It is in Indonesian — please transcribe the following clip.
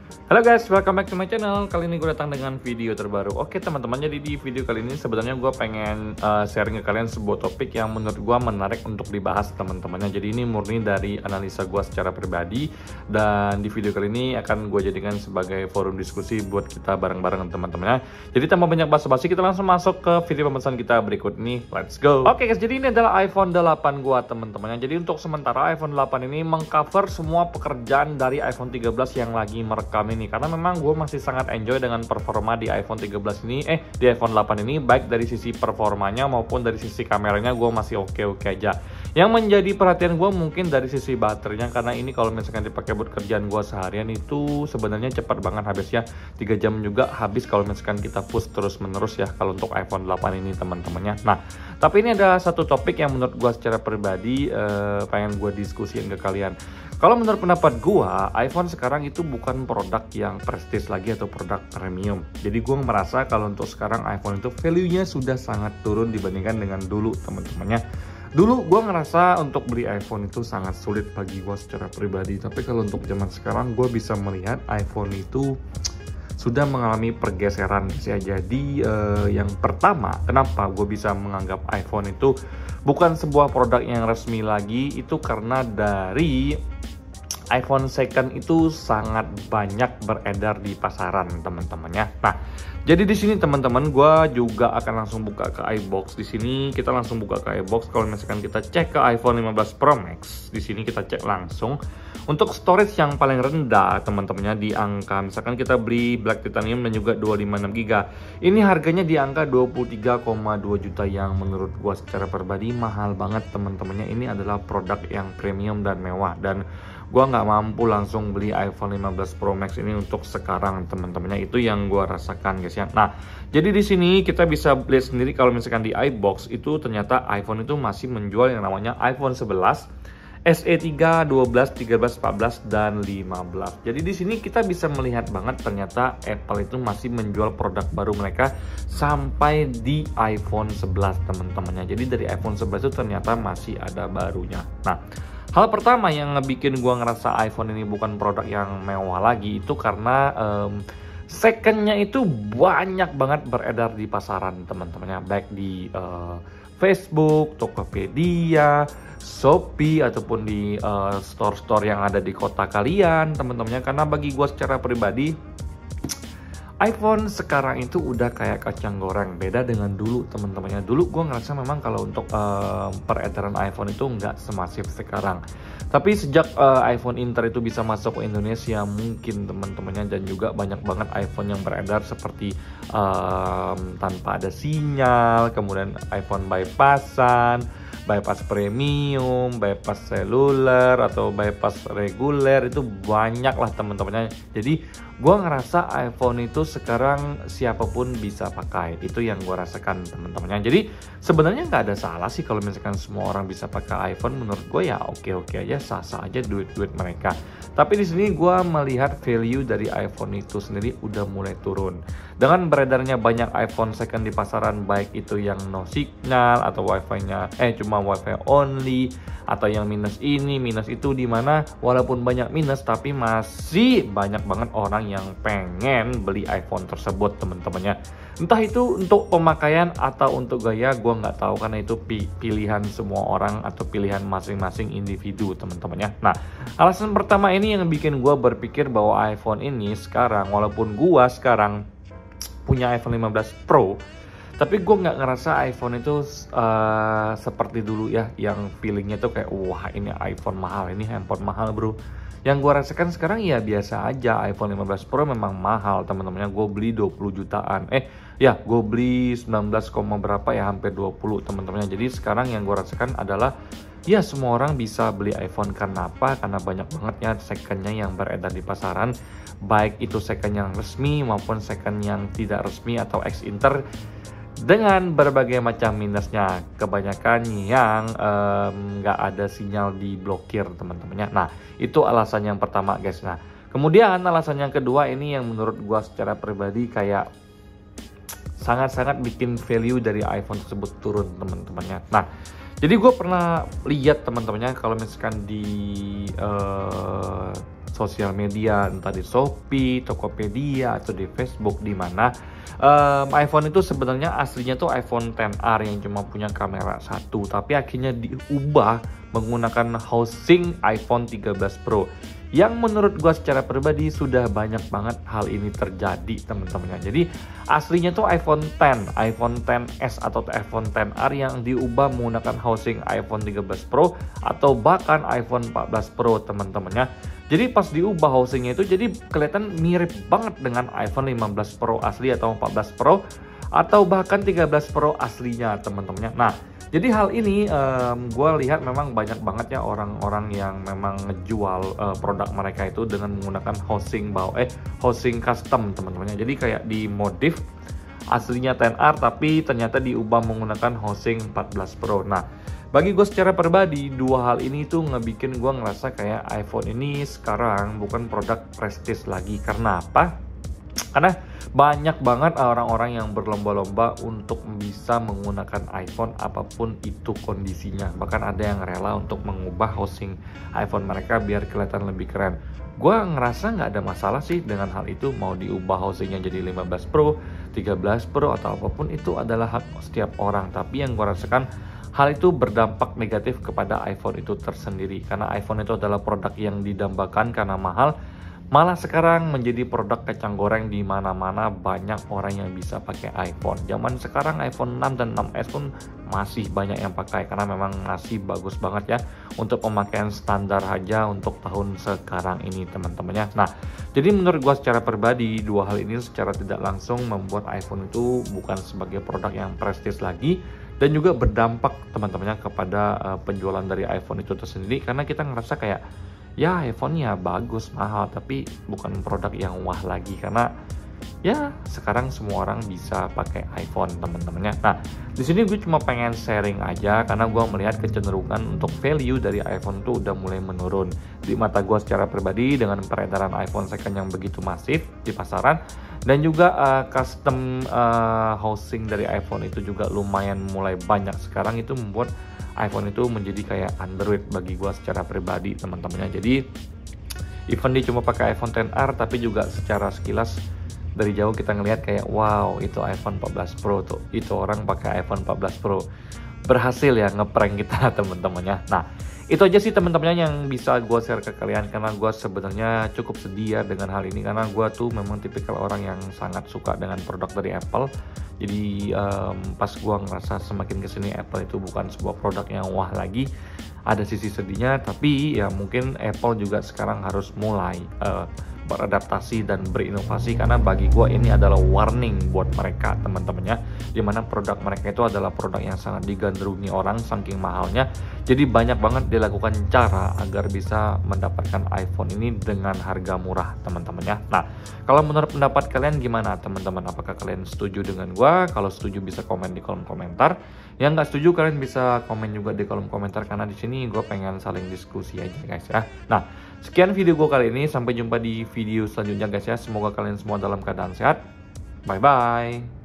Halo guys, welcome back to my channel. Kali ini gue datang dengan video terbaru. Oke teman-teman, jadi di video kali ini sebenarnya gue pengen sharing ke kalian sebuah topik yang menurut gue menarik untuk dibahas teman-temannya. Jadi ini murni dari analisa gue secara pribadi, dan di video kali ini akan gue jadikan sebagai forum diskusi buat kita bareng-bareng teman-temannya. Jadi tanpa banyak basa-basi, kita langsung masuk ke video pemesan kita berikut nih. Let's go. Oke guys, jadi ini adalah iPhone 8 gue teman-temannya. Jadi untuk sementara iPhone 8 ini mengcover semua pekerjaan dari iPhone 13 yang lagi merekam ini, karena memang gue masih sangat enjoy dengan performa di iPhone 13 ini, di iPhone 8 ini, baik dari sisi performanya maupun dari sisi kameranya gue masih oke-oke aja. Yang menjadi perhatian gue mungkin dari sisi baterainya, karena ini kalau misalkan dipakai buat kerjaan gue seharian itu sebenarnya cepat banget habisnya, 3 jam juga habis kalau misalkan kita push terus menerus ya kalau untuk iPhone 8 ini teman-temannya. Nah, tapi ini ada satu topik yang menurut gue secara pribadi pengen gue diskusiin ke kalian. Kalau menurut pendapat gua, iPhone sekarang itu bukan produk yang prestis lagi atau produk premium. Jadi gua merasa kalau untuk sekarang iPhone itu value-nya sudah sangat turun dibandingkan dengan dulu teman-temannya. Dulu gua ngerasa untuk beli iPhone itu sangat sulit bagi gua secara pribadi. Tapi kalau untuk zaman sekarang gua bisa melihat iPhone itu sudah mengalami pergeseran ya. Jadi yang pertama, kenapa gue bisa menganggap iPhone itu bukan sebuah produk yang resmi lagi, itu karena dari iPhone second itu sangat banyak beredar di pasaran teman-temannya. Nah, jadi di sini teman-teman gue juga akan langsung buka ke iBox. Di sini kita langsung buka ke iBox. Kalau misalkan kita cek ke iPhone 15 Pro Max, di sini kita cek langsung untuk storage yang paling rendah teman-temannya di angka, misalkan kita beli Black Titanium dan juga 256GB. Ini harganya di angka 23,2 juta yang menurut gue secara pribadi mahal banget teman-temannya. Ini adalah produk yang premium dan mewah, dan gua nggak mampu langsung beli iPhone 15 Pro Max ini untuk sekarang teman-temannya. Itu yang gua rasakan guys ya. Nah, jadi di sini kita bisa lihat sendiri kalau misalkan di iBox itu ternyata iPhone itu masih menjual yang namanya iPhone 11, SE3, 12, 13, 14 dan 15. Jadi di sini kita bisa melihat banget ternyata Apple itu masih menjual produk baru mereka sampai di iPhone 11 teman-temannya. Jadi dari iPhone 11 itu ternyata masih ada barunya. Nah, hal pertama yang ngebikin gua ngerasa iPhone ini bukan produk yang mewah lagi itu karena secondnya itu banyak banget beredar di pasaran teman-temannya, baik di Facebook, Tokopedia, Shopee ataupun di store-store yang ada di kota kalian teman-temannya. Karena bagi gua secara pribadi, iPhone sekarang itu udah kayak kacang goreng, beda dengan dulu teman-temannya. Dulu gue ngerasa memang kalau untuk peredaran iPhone itu nggak semasif sekarang. Tapi sejak iPhone Inter itu bisa masuk ke Indonesia, mungkin teman-temannya, dan juga banyak banget iPhone yang beredar seperti tanpa ada sinyal, kemudian iPhone bypassan, bypass premium, bypass seluler atau bypass reguler, itu banyak lah teman-temannya. Jadi gue ngerasa iPhone itu sekarang siapapun bisa pakai. Itu yang gue rasakan teman-temannya. Jadi sebenarnya nggak ada salah sih kalau misalkan semua orang bisa pakai iPhone. Menurut gue ya oke-oke aja, sah-sah aja duit-duit mereka. Tapi di sini gue melihat value dari iPhone itu sendiri udah mulai turun. Dengan beredarnya banyak iPhone second di pasaran, baik itu yang no signal atau wifi-nya cuma wifi only, atau yang minus ini minus itu, dimana walaupun banyak minus tapi masih banyak banget orang yang pengen beli iPhone tersebut teman-temannya. Entah itu untuk pemakaian atau untuk gaya, gue nggak tahu, karena itu pilihan semua orang atau pilihan masing-masing individu teman-temannya. Nah, alasan pertama ini yang bikin gue berpikir bahwa iPhone ini sekarang, walaupun gue sekarang punya iPhone 15 Pro, tapi gue nggak ngerasa iPhone itu seperti dulu ya, yang feelingnya tuh kayak wah ini iPhone mahal, ini handphone mahal bro. Yang gue rasakan sekarang ya biasa aja. iPhone 15 Pro memang mahal teman-temannya. Gue beli 20 jutaan. Gue beli 19, berapa ya, hampir 20 teman-temannya. Jadi sekarang yang gue rasakan adalah ya semua orang bisa beli iPhone. Karena apa? Karena banyak banget ya secondnya yang beredar di pasaran, baik itu second yang resmi maupun second yang tidak resmi atau ex-inter, dengan berbagai macam minusnya. Kebanyakan yang nggak ada sinyal diblokir teman-temannya. Nah, itu alasan yang pertama guys. Nah, kemudian alasan yang kedua ini yang menurut gua secara pribadi kayak sangat-sangat bikin value dari iPhone tersebut turun teman-temannya. Nah, jadi gue pernah lihat teman-temannya kalau misalkan di sosial media, entah di Shopee, Tokopedia, atau di Facebook, di mana iPhone itu sebenarnya aslinya tuh iPhone XR yang cuma punya kamera satu, tapi akhirnya diubah menggunakan housing iPhone 13 Pro. Yang menurut gua secara pribadi sudah banyak banget hal ini terjadi teman-teman. Jadi aslinya tuh iPhone X, iPhone XS atau iPhone XR yang diubah menggunakan housing iPhone 13 Pro atau bahkan iPhone 14 Pro teman-temannya. Jadi pas diubah housingnya itu jadi kelihatan mirip banget dengan iPhone 15 Pro asli atau 14 Pro atau bahkan 13 Pro aslinya teman-temannya. Nah, jadi hal ini gue lihat memang banyak banget ya orang-orang yang memang ngejual produk mereka itu dengan menggunakan housing custom teman-temannya. Jadi kayak dimodif aslinya XR tapi ternyata diubah menggunakan housing 14 Pro. Nah, bagi gue secara pribadi dua hal ini tuh ngebikin gue ngerasa kayak iPhone ini sekarang bukan produk prestis lagi. Karena apa? Karena banyak banget orang-orang yang berlomba-lomba untuk bisa menggunakan iPhone apapun itu kondisinya. Bahkan ada yang rela untuk mengubah housing iPhone mereka biar kelihatan lebih keren. Gue ngerasa nggak ada masalah sih dengan hal itu. Mau diubah housingnya jadi 15 Pro, 13 Pro atau apapun itu adalah hak setiap orang. Tapi yang gue rasakan hal itu berdampak negatif kepada iPhone itu tersendiri. Karena iPhone itu adalah produk yang didambakan karena mahal. Malah sekarang menjadi produk kacang goreng di mana-mana, banyak orang yang bisa pakai iPhone. Zaman sekarang iPhone 6 dan 6s pun masih banyak yang pakai karena memang masih bagus banget ya untuk pemakaian standar aja untuk tahun sekarang ini teman-temannya. Nah, jadi menurut gua secara pribadi dua hal ini secara tidak langsung membuat iPhone itu bukan sebagai produk yang prestis lagi dan juga berdampak teman-temannya kepada penjualan dari iPhone itu tersendiri karena kita ngerasa kayak ya iPhone-nya bagus, mahal, tapi bukan produk yang wah lagi karena ya sekarang semua orang bisa pakai iPhone teman-temannya. Nah, di sini gue cuma pengen sharing aja karena gue melihat kecenderungan untuk value dari iPhone tuh udah mulai menurun di mata gue secara pribadi dengan peredaran iPhone second yang begitu masif di pasaran dan juga custom housing dari iPhone itu juga lumayan mulai banyak sekarang. Itu membuat iPhone itu menjadi kayak underrated bagi gue secara pribadi teman-temannya. Jadi even dia cuma pakai iPhone XR tapi juga secara sekilas dari jauh kita ngelihat kayak wow itu iPhone 14 Pro tuh, itu orang pakai iPhone 14 Pro, berhasil ya ngeprank kita teman-temannya. Nah, itu aja sih teman-temannya yang bisa gue share ke kalian karena gue sebenarnya cukup sedih ya dengan hal ini karena gue tuh memang tipikal orang yang sangat suka dengan produk dari Apple. Jadi pas gue ngerasa semakin kesini Apple itu bukan sebuah produk yang wah lagi, ada sisi sedihnya. Tapi ya mungkin Apple juga sekarang harus mulai beradaptasi dan berinovasi karena bagi gue ini adalah warning buat mereka teman-temannya, dimana produk mereka itu adalah produk yang sangat digandrungi orang saking mahalnya. Jadi banyak banget dilakukan cara agar bisa mendapatkan iPhone ini dengan harga murah teman-temannya. Nah, kalau menurut pendapat kalian gimana teman-teman? Apakah kalian setuju dengan gue? Kalau setuju bisa komen di kolom komentar. Yang nggak setuju kalian bisa komen juga di kolom komentar karena di sini gue pengen saling diskusi aja guys ya. Nah, sekian video gue kali ini, sampai jumpa di video selanjutnya guys ya. Semoga kalian semua dalam keadaan sehat. Bye bye.